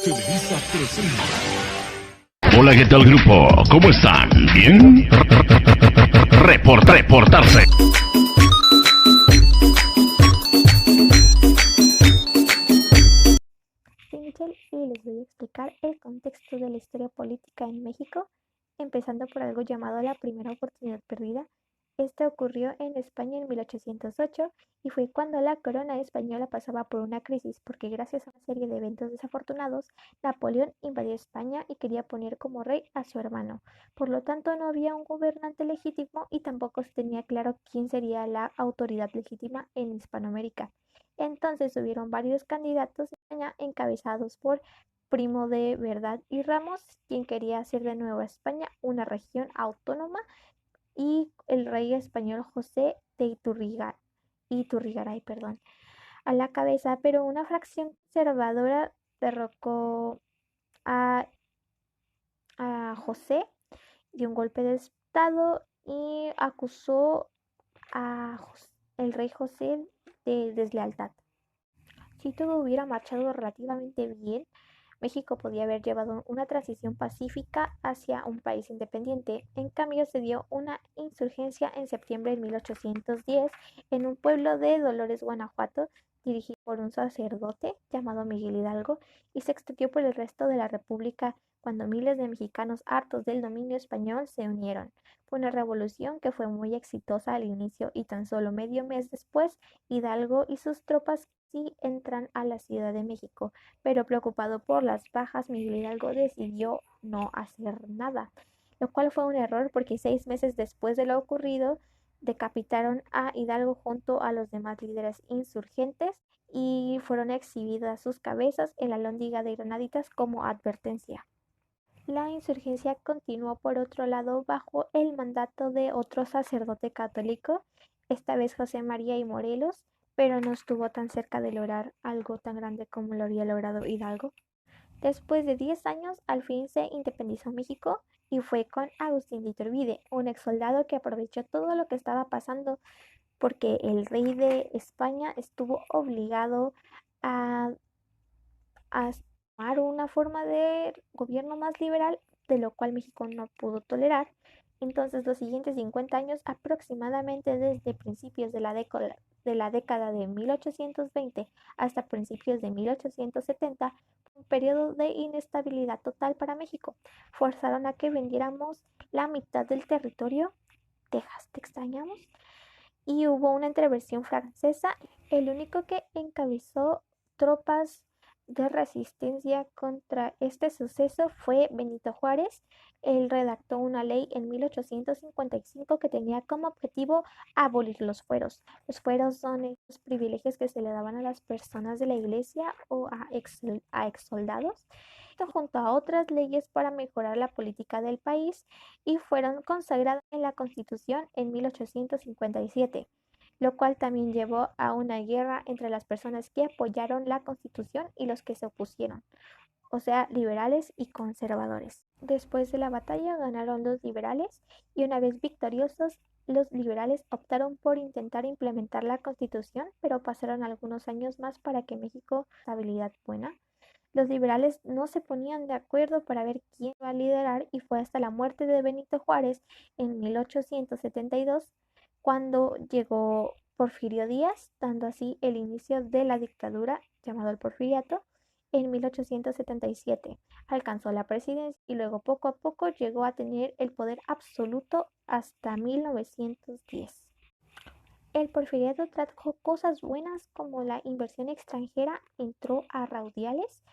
Televisa presenta. Hola, ¿qué tal, grupo? ¿Cómo están? ¿Bien? Reportarse. Soy Michelle y les voy a explicar el contexto de la historia política en México, empezando por algo llamado la Primera Oportunidad Perdida. Este ocurrió en España en 1808 y fue cuando la corona española pasaba por una crisis porque gracias a una serie de eventos desafortunados, Napoleón invadió España y quería poner como rey a su hermano. Por lo tanto, no había un gobernante legítimo y tampoco se tenía claro quién sería la autoridad legítima en Hispanoamérica. Entonces hubieron varios candidatos en España encabezados por Primo de Verdad y Ramos, quien quería hacer de Nueva España una región autónoma, y el rey español José de Iturrigaray, a la cabeza, pero una fracción conservadora derrocó a, a José, dio un golpe de estado y acusó a el rey José de deslealtad. Si todo hubiera marchado relativamente bien, México podía haber llevado una transición pacífica hacia un país independiente. En cambio, se dio una insurgencia en septiembre de 1810 en un pueblo de Dolores, Guanajuato, dirigido por un sacerdote llamado Miguel Hidalgo, y se extendió por el resto de la República cuando miles de mexicanos hartos del dominio español se unieron. Fue una revolución que fue muy exitosa al inicio y tan solo medio mes después, Hidalgo y sus tropas sí entran a la Ciudad de México, pero preocupado por las bajas, Miguel Hidalgo decidió no hacer nada, lo cual fue un error porque 6 meses después de lo ocurrido, decapitaron a Hidalgo junto a los demás líderes insurgentes y fueron exhibidas sus cabezas en la Lóndiga de Granaditas como advertencia. La insurgencia continuó por otro lado bajo el mandato de otro sacerdote católico, esta vez José María y Morelos, pero no estuvo tan cerca de lograr algo tan grande como lo había logrado Hidalgo. Después de 10 años, al fin se independizó México y fue con Agustín de Iturbide, un ex soldado que aprovechó todo lo que estaba pasando porque el rey de España estuvo obligado a a tomar una forma de gobierno más liberal, de lo cual México no pudo tolerar. Entonces, los siguientes 50 años, aproximadamente desde principios de la década de 1820 hasta principios de 1870, fue un periodo de inestabilidad total para México. Forzaron a que vendiéramos la mitad del territorio. Texas, te extrañamos. Y hubo una intervención francesa. El único que encabezó tropas de resistencia contra este suceso fue Benito Juárez. Él redactó una ley en 1855 que tenía como objetivo abolir los fueros. Los fueros son esos privilegios que se le daban a las personas de la iglesia o a ex soldados, junto a otras leyes para mejorar la política del país, y fueron consagradas en la Constitución en 1857, lo cual también llevó a una guerra entre las personas que apoyaron la Constitución y los que se opusieron, o sea, liberales y conservadores. Después de la batalla ganaron los liberales y una vez victoriosos, los liberales optaron por intentar implementar la Constitución, pero pasaron algunos años más para que México tuviera estabilidad buena. Los liberales no se ponían de acuerdo para ver quién iba a liderar y fue hasta la muerte de Benito Juárez en 1872 cuando llegó Porfirio Díaz, dando así el inicio de la dictadura llamado el Porfiriato. En 1877 alcanzó la presidencia y luego poco a poco llegó a tener el poder absoluto hasta 1910. El porfiriato trajo cosas buenas como la inversión extranjera entró a raudales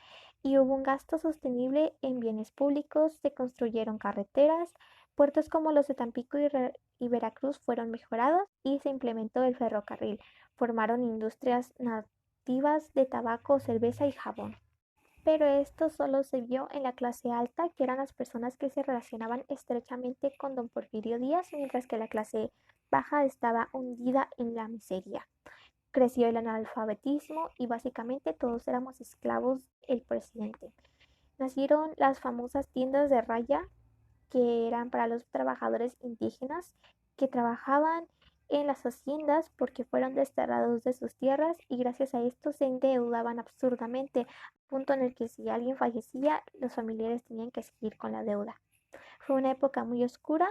y hubo un gasto sostenible en bienes públicos, se construyeron carreteras, puertos como los de Tampico y Veracruz fueron mejorados y se implementó el ferrocarril. Formaron industrias nativas de tabaco, cerveza y jabón. Pero esto solo se vio en la clase alta, que eran las personas que se relacionaban estrechamente con don Porfirio Díaz, mientras que la clase baja estaba hundida en la miseria. Creció el analfabetismo y básicamente todos éramos esclavos del presidente. Nacieron las famosas tiendas de raya, que eran para los trabajadores indígenas que trabajaban en las haciendas porque fueron desterrados de sus tierras y gracias a esto se endeudaban absurdamente, punto en el que si alguien fallecía, los familiares tenían que seguir con la deuda. Fue una época muy oscura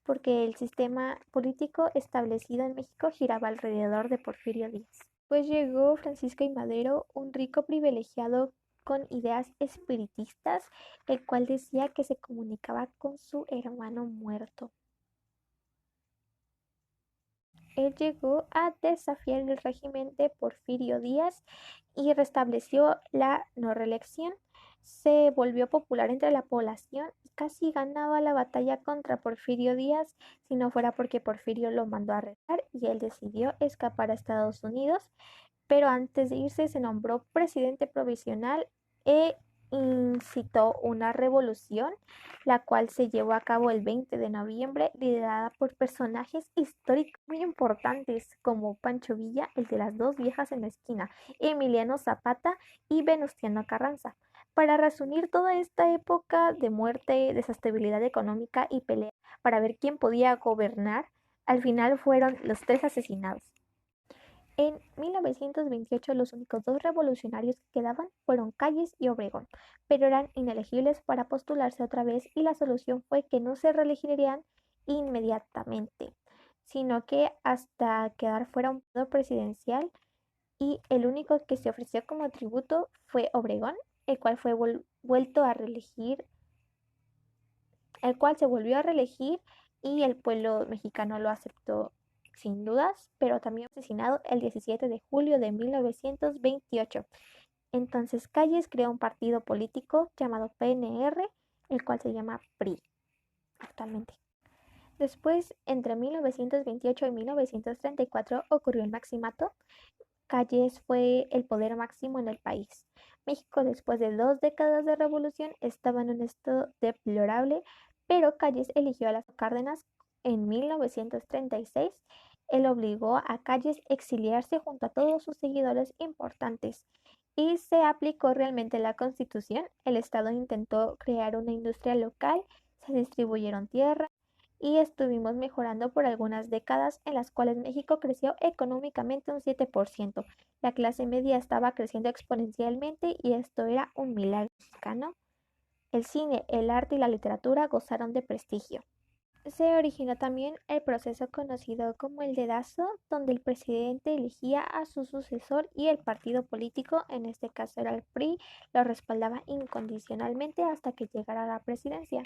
porque el sistema político establecido en México giraba alrededor de Porfirio Díaz. Pues llegó Francisco I. Madero, un rico privilegiado con ideas espiritistas, el cual decía que se comunicaba con su hermano muerto. Él llegó a desafiar el régimen de Porfirio Díaz y restableció la no reelección. Se volvió popular entre la población y casi ganaba la batalla contra Porfirio Díaz si no fuera porque Porfirio lo mandó a arrestar y él decidió escapar a Estados Unidos, pero antes de irse se nombró presidente provisional e incitó una revolución, la cual se llevó a cabo el 20 de noviembre, liderada por personajes históricos muy importantes como Pancho Villa, el de las dos viejas en la esquina, Emiliano Zapata y Venustiano Carranza. Para resumir toda esta época de muerte, desestabilidad económica y pelea para ver quién podía gobernar, al final fueron los tres asesinados. En 1928 los únicos dos revolucionarios que quedaban fueron Calles y Obregón, pero eran inelegibles para postularse otra vez y la solución fue que no se reelegirían inmediatamente, sino que hasta quedar fuera un periodo presidencial y el único que se ofreció como tributo fue Obregón, el cual fue vuelto a reelegir, el cual se volvió a reelegir y el pueblo mexicano lo aceptó sin dudas, pero también fue asesinado el 17 de julio de 1928. Entonces Calles creó un partido político llamado PNR, el cual se llama PRI actualmente. Después, entre 1928 y 1934, ocurrió el Maximato. Calles fue el poder máximo en el país. México, después de 2 décadas de revolución, estaba en un estado deplorable, pero Calles eligió a las Cárdenas en 1936. Él obligó a Calles a exiliarse junto a todos sus seguidores importantes y se aplicó realmente la Constitución. El Estado intentó crear una industria local, se distribuyeron tierras y estuvimos mejorando por algunas décadas en las cuales México creció económicamente un 7%. La clase media estaba creciendo exponencialmente y esto era un milagro mexicano. El cine, el arte y la literatura gozaron de prestigio. Se originó también el proceso conocido como el dedazo, donde el presidente elegía a su sucesor y el partido político, en este caso era el PRI, lo respaldaba incondicionalmente hasta que llegara a la presidencia.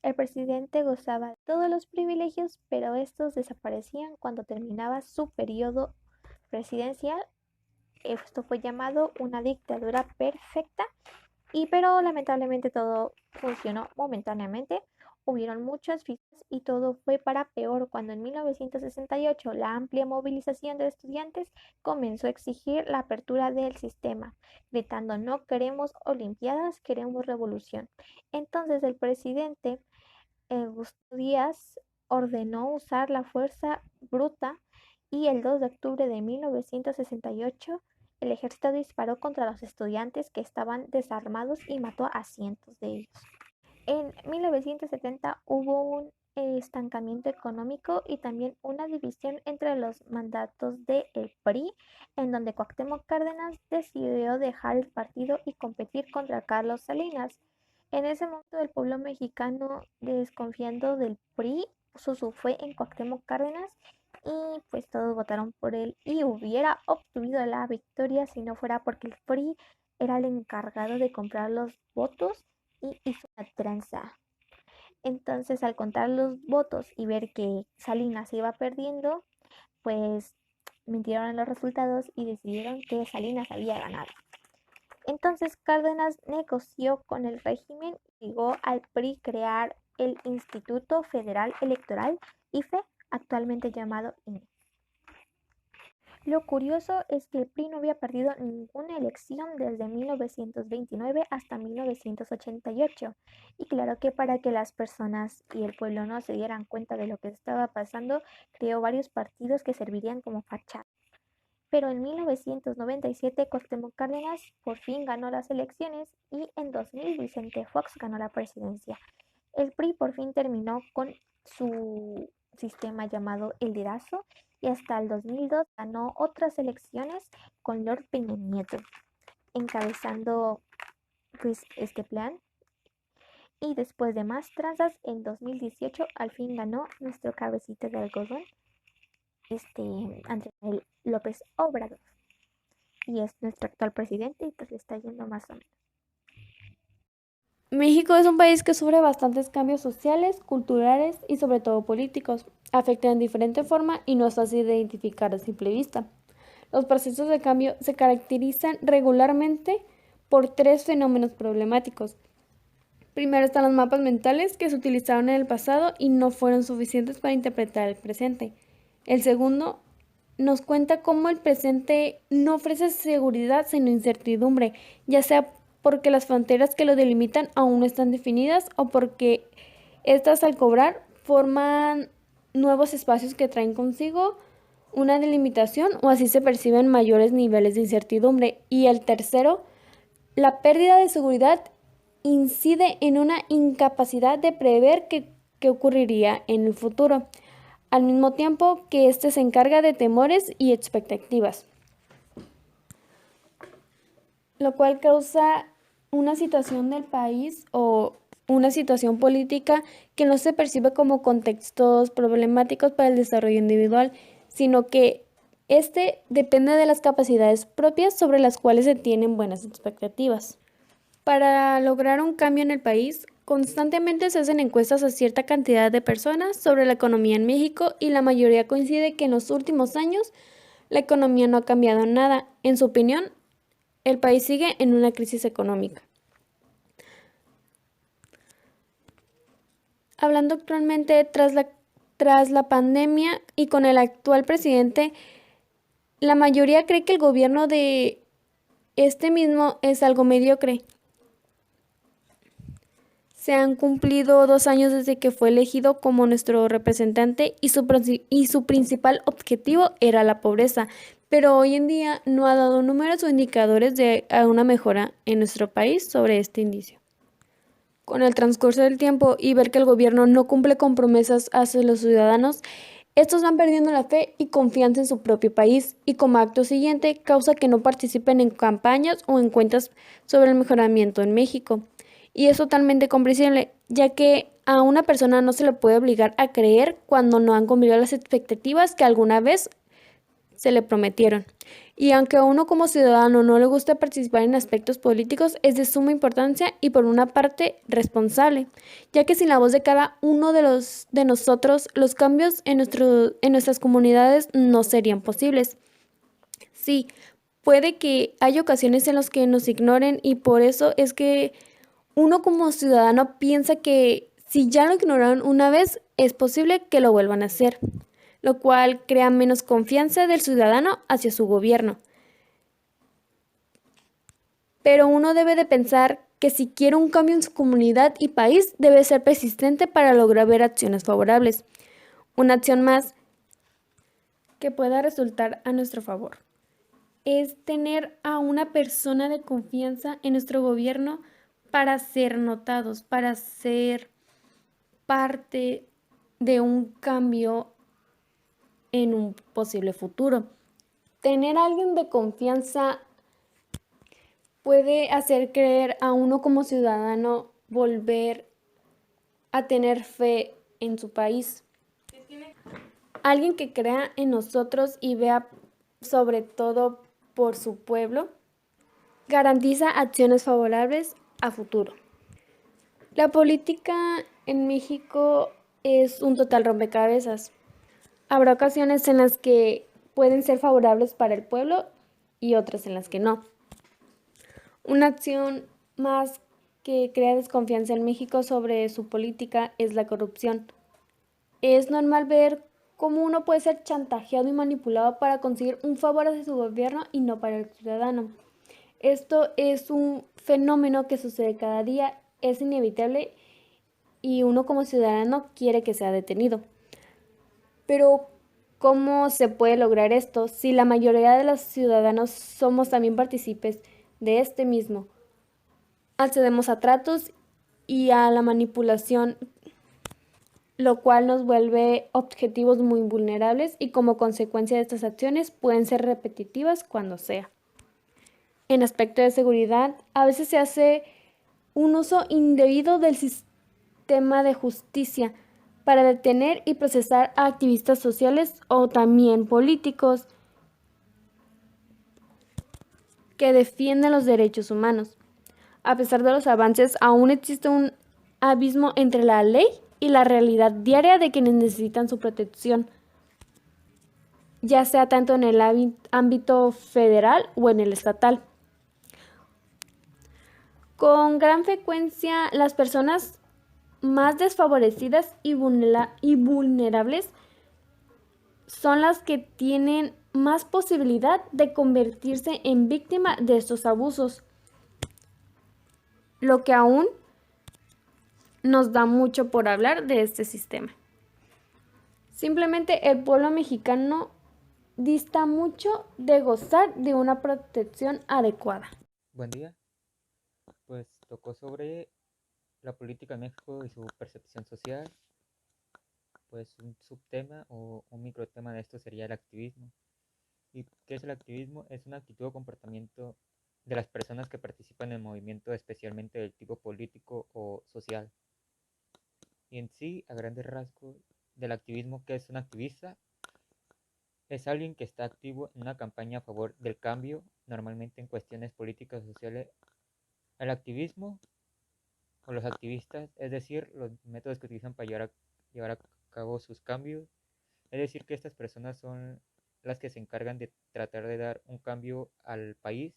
El presidente gozaba de todos los privilegios, pero estos desaparecían cuando terminaba su periodo presidencial. Esto fue llamado una dictadura perfecta, pero lamentablemente todo funcionó momentáneamente. Hubieron muchas fiestas y todo fue para peor cuando en 1968 la amplia movilización de estudiantes comenzó a exigir la apertura del sistema, gritando no queremos olimpiadas, queremos revolución. Entonces el presidente Gustavo Díaz ordenó usar la fuerza bruta y el 2 de octubre de 1968 el ejército disparó contra los estudiantes que estaban desarmados y mató a cientos de ellos. En 1970 hubo un estancamiento económico y también una división entre los mandatos del PRI, en donde Cuauhtémoc Cárdenas decidió dejar el partido y competir contra Carlos Salinas. En ese momento el pueblo mexicano, desconfiando del PRI, su fue en Cuauhtémoc Cárdenas y pues todos votaron por él y hubiera obtenido la victoria si no fuera porque el PRI era el encargado de comprar los votos y hizo una tranza. Entonces, al contar los votos y ver que Salinas iba perdiendo, pues mintieron en los resultados y decidieron que Salinas había ganado. Entonces, Cárdenas negoció con el régimen y llegó al PRI crear el Instituto Federal Electoral, IFE, actualmente llamado INE. Lo curioso es que el PRI no había perdido ninguna elección desde 1929 hasta 1988. Y claro que para que las personas y el pueblo no se dieran cuenta de lo que estaba pasando, creó varios partidos que servirían como fachada. Pero en 1997 Cuauhtémoc Cárdenas por fin ganó las elecciones y en 2000 Vicente Fox ganó la presidencia. El PRI por fin terminó con su sistema llamado el dedazo y hasta el 2002 ganó otras elecciones con Lord Peña Nieto, encabezando pues este plan. Y después de más tranzas, en 2018 al fin ganó nuestro cabecita de algodón, Andrés Manuel López Obrador. Y es nuestro actual presidente y pues le está yendo más o menos. México es un país que sufre bastantes cambios sociales, culturales y sobre todo políticos. Afectan en diferente forma y no es fácil de identificar a simple vista. Los procesos de cambio se caracterizan regularmente por tres fenómenos problemáticos. Primero están los mapas mentales que se utilizaron en el pasado y no fueron suficientes para interpretar el presente. El segundo nos cuenta cómo el presente no ofrece seguridad sino incertidumbre, ya sea porque las fronteras que lo delimitan aún no están definidas o porque estas al cobrar forman nuevos espacios que traen consigo una delimitación o así se perciben mayores niveles de incertidumbre. Y el tercero, la pérdida de seguridad incide en una incapacidad de prever qué ocurriría en el futuro, al mismo tiempo que éste se encarga de temores y expectativas, lo cual causa una situación del país o una situación política que no se percibe como contextos problemáticos para el desarrollo individual, sino que este depende de las capacidades propias sobre las cuales se tienen buenas expectativas. Para lograr un cambio en el país, constantemente se hacen encuestas a cierta cantidad de personas sobre la economía en México y la mayoría coincide que en los últimos años la economía no ha cambiado nada. En su opinión, el país sigue en una crisis económica. Hablando actualmente tras la pandemia y con el actual presidente, la mayoría cree que el gobierno de este mismo es algo mediocre. Se han cumplido 2 años desde que fue elegido como nuestro representante y su principal objetivo era la pobreza, pero hoy en día no ha dado números o indicadores de una mejora en nuestro país sobre este indicio. Con el transcurso del tiempo y ver que el gobierno no cumple con promesas hacia los ciudadanos, estos van perdiendo la fe y confianza en su propio país y como acto siguiente causa que no participen en campañas o en cuentas sobre el mejoramiento en México. Y es totalmente comprensible, ya que a una persona no se le puede obligar a creer cuando no han cumplido las expectativas que alguna vez se le prometieron. Y aunque a uno como ciudadano no le gusta participar en aspectos políticos, es de suma importancia y por una parte responsable, ya que sin la voz de cada uno de nosotros, los cambios en nuestras comunidades no serían posibles. Sí, puede que haya ocasiones en las que nos ignoren y por eso es que uno como ciudadano piensa que si ya lo ignoraron una vez, es posible que lo vuelvan a hacer, lo cual crea menos confianza del ciudadano hacia su gobierno. Pero uno debe de pensar que si quiere un cambio en su comunidad y país, debe ser persistente para lograr ver acciones favorables. Una acción más que pueda resultar a nuestro favor es tener a una persona de confianza en nuestro gobierno para ser notados, para ser parte de un cambio en un posible futuro. Tener a alguien de confianza puede hacer creer a uno como ciudadano volver a tener fe en su país. Alguien que crea en nosotros y vea sobre todo por su pueblo, garantiza acciones favorables a futuro. La política en México es un total rompecabezas. Habrá ocasiones en las que pueden ser favorables para el pueblo y otras en las que no. Una acción más que crea desconfianza en México sobre su política es la corrupción. Es normal ver cómo uno puede ser chantajeado y manipulado para conseguir un favor hacia su gobierno y no para el ciudadano. Esto es un fenómeno que sucede cada día, es inevitable y uno como ciudadano quiere que sea detenido. Pero, ¿cómo se puede lograr esto si la mayoría de los ciudadanos somos también partícipes de este mismo? Accedemos a tratos y a la manipulación lo cual nos vuelve objetivos muy vulnerables y como consecuencia de estas acciones pueden ser repetitivas cuando sea. En aspecto de seguridad, a veces se hace un uso indebido del sistema de justicia para detener y procesar a activistas sociales o también políticos que defienden los derechos humanos. A pesar de los avances, aún existe un abismo entre la ley y la realidad diaria de quienes necesitan su protección, ya sea tanto en el ámbito federal o en el estatal. Con gran frecuencia, las personas más desfavorecidas y vulnerables son las que tienen más posibilidad de convertirse en víctima de estos abusos, lo que aún nos da mucho por hablar de este sistema. Simplemente el pueblo mexicano dista mucho de gozar de una protección adecuada. Buen día, pues tocó sobre la política en México y su percepción social. Pues un subtema o un microtema de esto sería el activismo. ¿Y qué es el activismo? Es una actitud o comportamiento de las personas que participan en el movimiento, especialmente del tipo político o social. Y en sí, a grandes rasgos, del activismo, ¿qué es un activista? Es alguien que está activo en una campaña a favor del cambio, normalmente en cuestiones políticas o sociales. El activismo o los activistas, es decir, los métodos que utilizan para llevar a cabo sus cambios. Es decir, que estas personas son las que se encargan de tratar de dar un cambio al país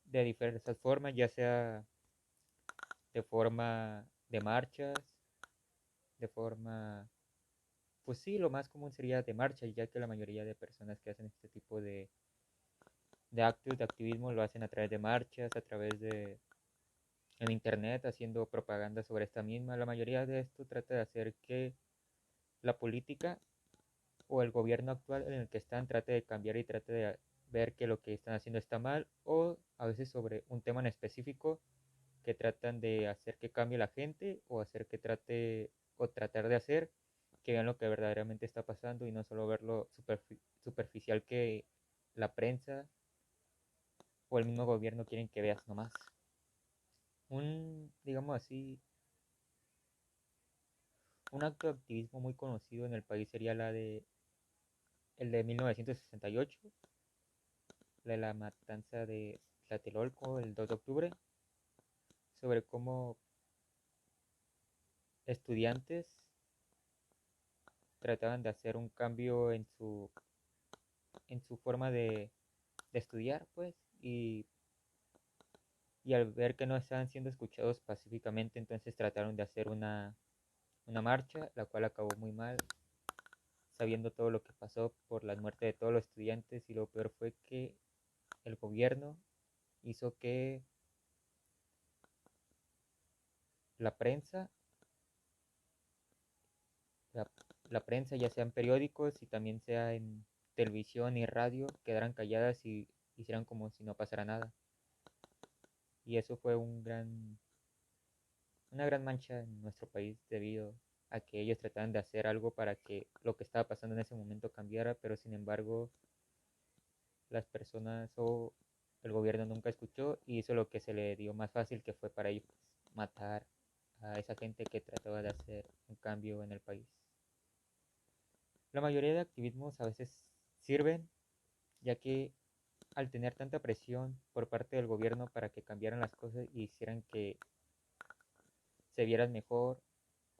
de diversas formas, ya sea de forma de marchas, de forma, pues sí, lo más común sería de marchas, ya que la mayoría de personas que hacen este tipo de actos de activismo lo hacen a través de marchas, a través de en internet, haciendo propaganda sobre esta misma. La mayoría de esto trata de hacer que la política o el gobierno actual en el que están trate de cambiar y trate de ver que lo que están haciendo está mal, o a veces sobre un tema en específico que tratan de hacer que cambie la gente o hacer que trate o tratar de hacer que vean lo que verdaderamente está pasando y no solo ver lo superficial que la prensa o el mismo gobierno quieren que veas nomás. Digamos así, un acto de activismo muy conocido en el país sería el de 1968, de la matanza de Tlatelolco el 2 de octubre, sobre cómo estudiantes trataban de hacer un cambio en su forma de estudiar, pues, y al ver que no estaban siendo escuchados pacíficamente, entonces trataron de hacer una marcha, la cual acabó muy mal, sabiendo todo lo que pasó por la muerte de todos los estudiantes, y lo peor fue que el gobierno hizo que la prensa, la, la prensa, ya sea en periódicos y también sea en televisión y radio, quedaran calladas y hicieran como si no pasara nada. Y eso fue una gran mancha en nuestro país debido a que ellos trataban de hacer algo para que lo que estaba pasando en ese momento cambiara, pero sin embargo las personas o el gobierno nunca escuchó y hizo lo que se le dio más fácil, que fue para ellos matar a esa gente que trataba de hacer un cambio en el país. La mayoría de activismos a veces sirven, ya que al tener tanta presión por parte del gobierno para que cambiaran las cosas y hicieran que se vieran mejor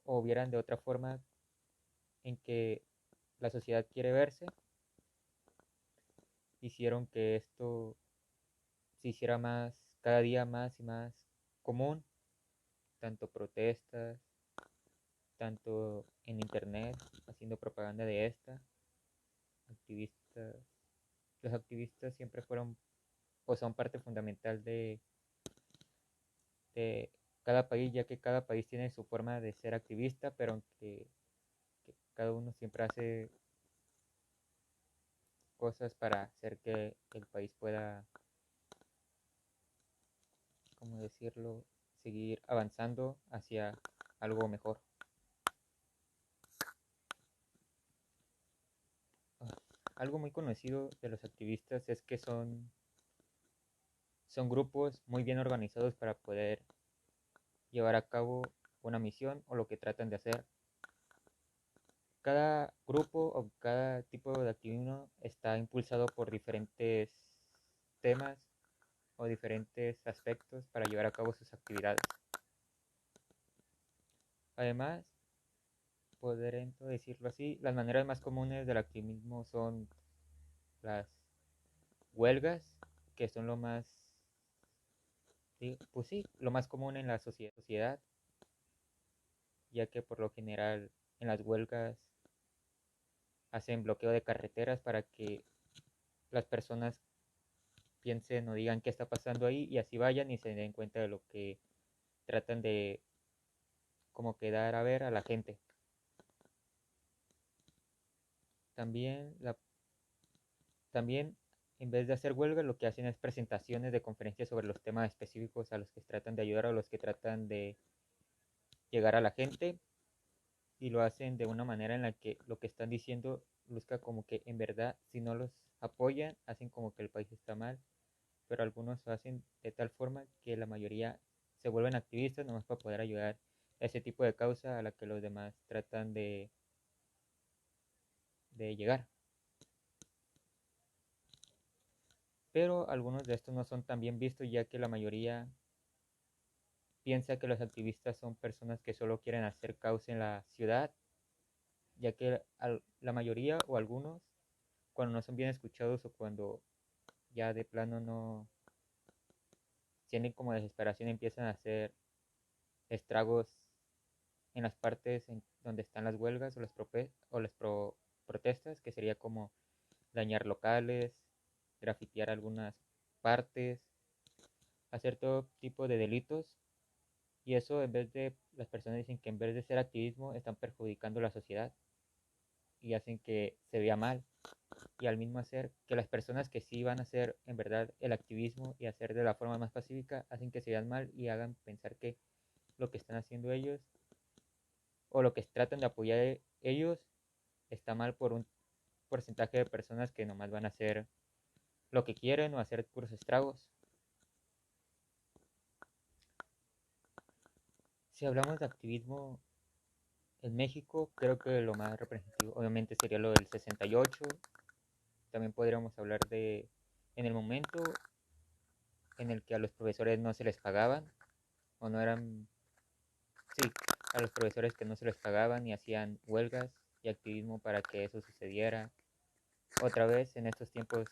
o vieran de otra forma en que la sociedad quiere verse, hicieron que esto se hiciera más, cada día más y más común, tanto protestas, tanto en internet, haciendo propaganda de esta, activistas, los activistas siempre fueron o son parte fundamental de cada país, ya que cada país tiene su forma de ser activista, pero aunque que cada uno siempre hace cosas para hacer que el país pueda, ¿cómo decirlo?, seguir avanzando hacia algo mejor. algo muy conocido de los activistas es que son grupos muy bien organizados para poder llevar a cabo una misión o lo que tratan de hacer. Cada grupo o cada tipo de activismo está impulsado por diferentes temas o diferentes aspectos para llevar a cabo sus actividades. Además, poder decirlo así, las maneras más comunes del activismo son las huelgas, que son lo más, pues sí, lo más común en la sociedad, ya que por lo general en las huelgas hacen bloqueo de carreteras para que las personas piensen o digan qué está pasando ahí y así vayan y se den cuenta de lo que tratan de como que dar a ver a la gente. También, también en vez de hacer huelga lo que hacen es presentaciones de conferencias sobre los temas específicos a los que tratan de ayudar o a los que tratan de llegar a la gente, y lo hacen de una manera en la que lo que están diciendo luzca como que en verdad si no los apoyan hacen como que el país está mal, pero algunos lo hacen de tal forma que la mayoría se vuelven activistas nomás para poder ayudar a ese tipo de causa a la que los demás tratan de llegar. Pero algunos de estos no son tan bien vistos, ya que la mayoría piensa que los activistas son personas que solo quieren hacer causa en la ciudad, ya que la mayoría o algunos, cuando no son bien escuchados o cuando ya de plano no tienen como desesperación, empiezan a hacer estragos en las partes en donde están las huelgas o las protestas, que sería como dañar locales, grafitear algunas partes, hacer todo tipo de delitos. Y eso, en vez de, las personas dicen que en vez de ser activismo están perjudicando a la sociedad y hacen que se vea mal. Y al mismo hacer que las personas que sí van a hacer en verdad el activismo y hacer de la forma más pacífica, hacen que se vean mal y hagan pensar que lo que están haciendo ellos o lo que tratan de apoyar ellos está mal por un porcentaje de personas que nomás van a hacer lo que quieren o hacer puros estragos. Si hablamos de activismo en México, creo que lo más representativo obviamente sería lo del 68. También podríamos hablar de en el momento en el que a los profesores no se les pagaban o no eran, sí, a los profesores que no se les pagaban y hacían huelgas y activismo para que eso sucediera. Otra vez en estos tiempos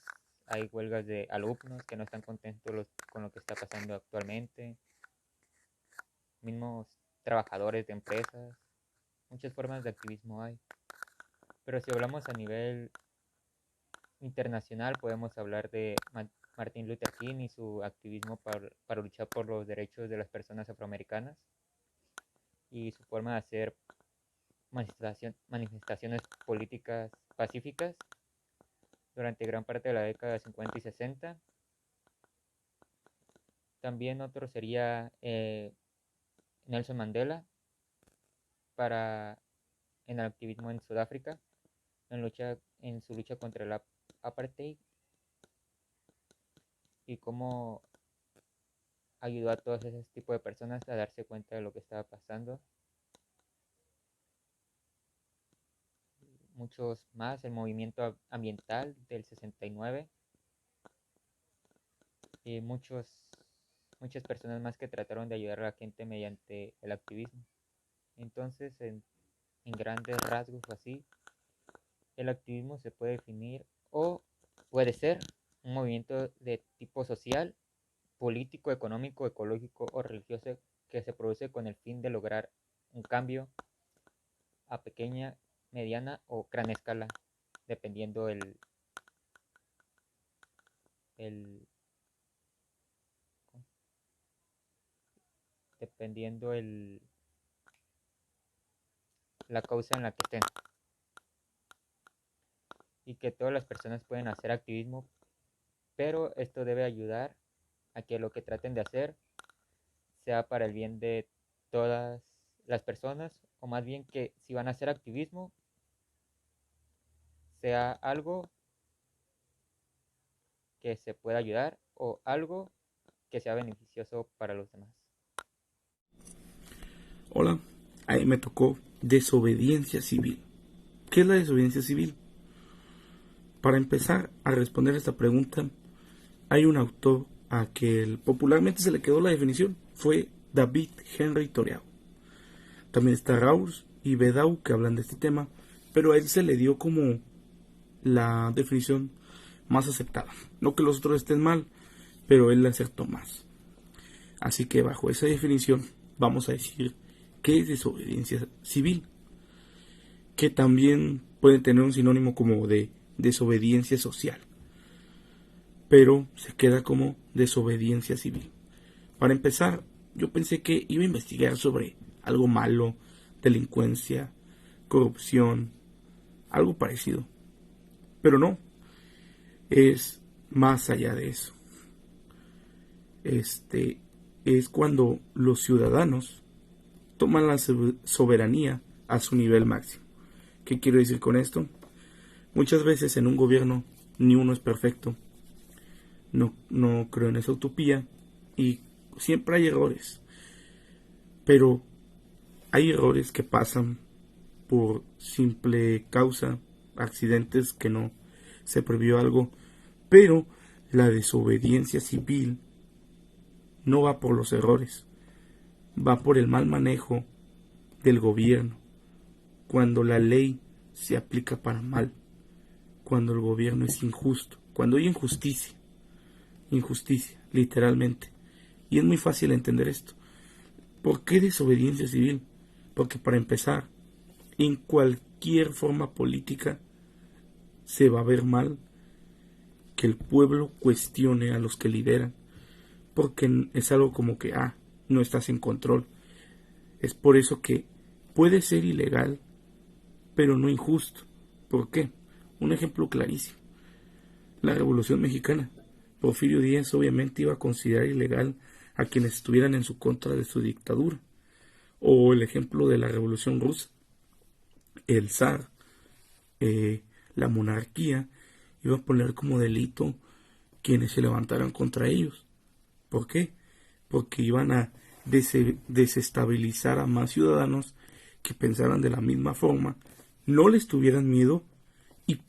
hay huelgas de alumnos que no están contentos con lo que está pasando actualmente, mismos trabajadores de empresas, muchas formas de activismo hay. Pero si hablamos a nivel internacional, podemos hablar de Martin Luther King y su activismo para luchar por los derechos de las personas afroamericanas y su forma de hacer manifestaciones políticas pacíficas durante gran parte de la década de 50 y 60. También otro sería Nelson Mandela para en el activismo en Sudáfrica, en su lucha contra el apartheid y cómo ayudó a todos ese tipo de personas a darse cuenta de lo que estaba pasando. Muchos más, el movimiento ambiental del 69 y muchas personas más que trataron de ayudar a la gente mediante el activismo. Entonces, en grandes rasgos o así, el activismo se puede definir o puede ser un movimiento de tipo social, político, económico, ecológico o religioso que se produce con el fin de lograr un cambio a pequeña, mediana o gran escala, dependiendo el dependiendo la causa en la que estén. Y que todas las personas pueden hacer activismo, pero esto debe ayudar a que lo que traten de hacer sea para el bien de todas las personas, o más bien que si van a hacer activismo, sea algo que se pueda ayudar o algo que sea beneficioso para los demás. Hola, ahí me tocó desobediencia civil. ¿Qué es la desobediencia civil? Para empezar a responder esta pregunta, hay un autor a que popularmente se le quedó la definición, fue David Henry Thoreau. También está Rawls y Bedau que hablan de este tema, pero a él se le dio como la definición más aceptada. No que los otros estén mal, pero él la acertó más. Así que bajo esa definición vamos a decir qué es desobediencia civil, que también puede tener un sinónimo como de desobediencia social, pero se queda como desobediencia civil. Para empezar, yo pensé que iba a investigar sobre algo malo, delincuencia, corrupción, algo parecido, pero no, es más allá de eso. Es cuando los ciudadanos toman la soberanía a su nivel máximo. ¿Qué quiero decir con esto? Muchas veces en un gobierno ni uno es perfecto. No creo en esa utopía y siempre hay errores. Pero hay errores que pasan por simple causa, accidentes que no se previó algo, pero la desobediencia civil no va por los errores, va por el mal manejo del gobierno, cuando la ley se aplica para mal, cuando el gobierno es injusto, cuando hay injusticia, literalmente. Y es muy fácil entender esto. ¿Por qué desobediencia civil? Porque para empezar, en cualquier forma política se va a ver mal que el pueblo cuestione a los que lideran, porque es algo como que, no estás en control. Es por eso que puede ser ilegal, pero no injusto. ¿Por qué? Un ejemplo clarísimo. La Revolución Mexicana. Porfirio Díaz obviamente iba a considerar ilegal a quienes estuvieran en su contra de su dictadura. O el ejemplo de la Revolución Rusa. El zar, la monarquía, iba a poner como delito quienes se levantaran contra ellos. ¿Por qué? Porque iban a desestabilizar a más ciudadanos que pensaran de la misma forma, no les tuvieran miedo y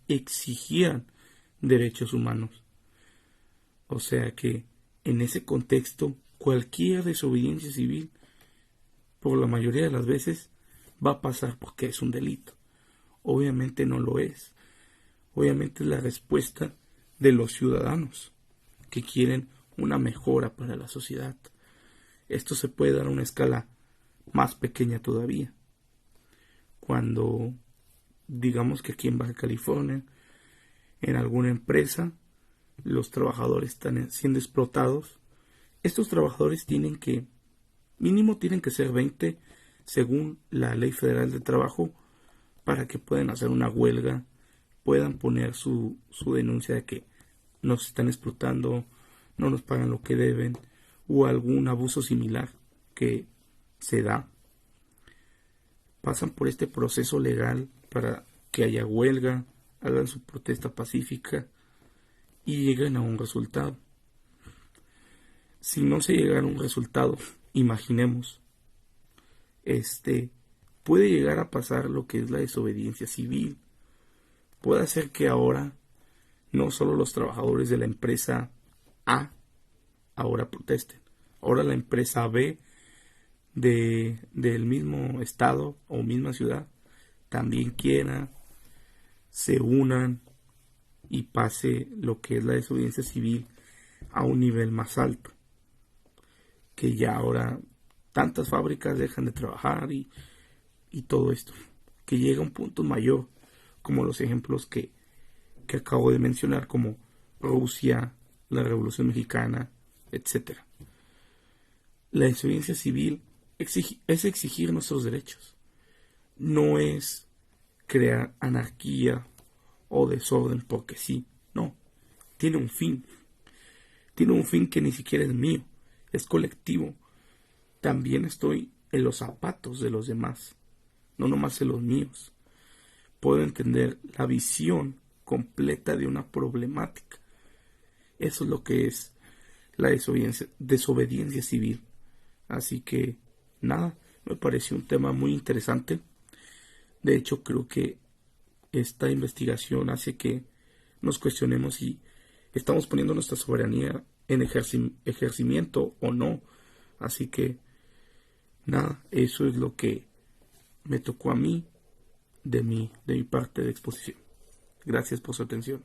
exigieran derechos humanos. O sea que en ese contexto, cualquier desobediencia civil, por la mayoría de las veces, va a pasar porque es un delito. Obviamente no lo es. Obviamente es la respuesta de los ciudadanos que quieren una mejora para la sociedad. Esto se puede dar a una escala más pequeña todavía. Cuando, digamos que aquí en Baja California, en alguna empresa, los trabajadores están siendo explotados, estos trabajadores mínimo tienen que ser 20 según la Ley Federal de Trabajo para que puedan hacer una huelga, puedan poner su denuncia de que nos están explotando, no nos pagan lo que deben, o algún abuso similar que se da. Pasan por este proceso legal para que haya huelga, hagan su protesta pacífica y lleguen a un resultado. Si no se llega a un resultado, imaginemos, puede llegar a pasar lo que es la desobediencia civil. Puede hacer que ahora no solo los trabajadores de la empresa A ahora protesten, ahora la empresa B del mismo estado o misma ciudad también quiera, se unan y pase lo que es la desobediencia civil a un nivel más alto, que ya ahora tantas fábricas dejan de trabajar y todo esto, que llega a un punto mayor, como los ejemplos que acabo de mencionar, como Rusia, la Revolución Mexicana, etc. La desobediencia civil es exigir nuestros derechos, no es crear anarquía o desorden porque sí, no, tiene un fin que ni siquiera es mío, es colectivo. También estoy en los zapatos de los demás, no nomás en los míos. Puedo entender la visión completa de una problemática. Eso es lo que es la desobediencia civil. Así que, nada, me pareció un tema muy interesante. De hecho, creo que esta investigación hace que nos cuestionemos si estamos poniendo nuestra soberanía en ejercimiento o no. Así que, nada, eso es lo que me tocó a mí de mi parte de exposición. Gracias por su atención.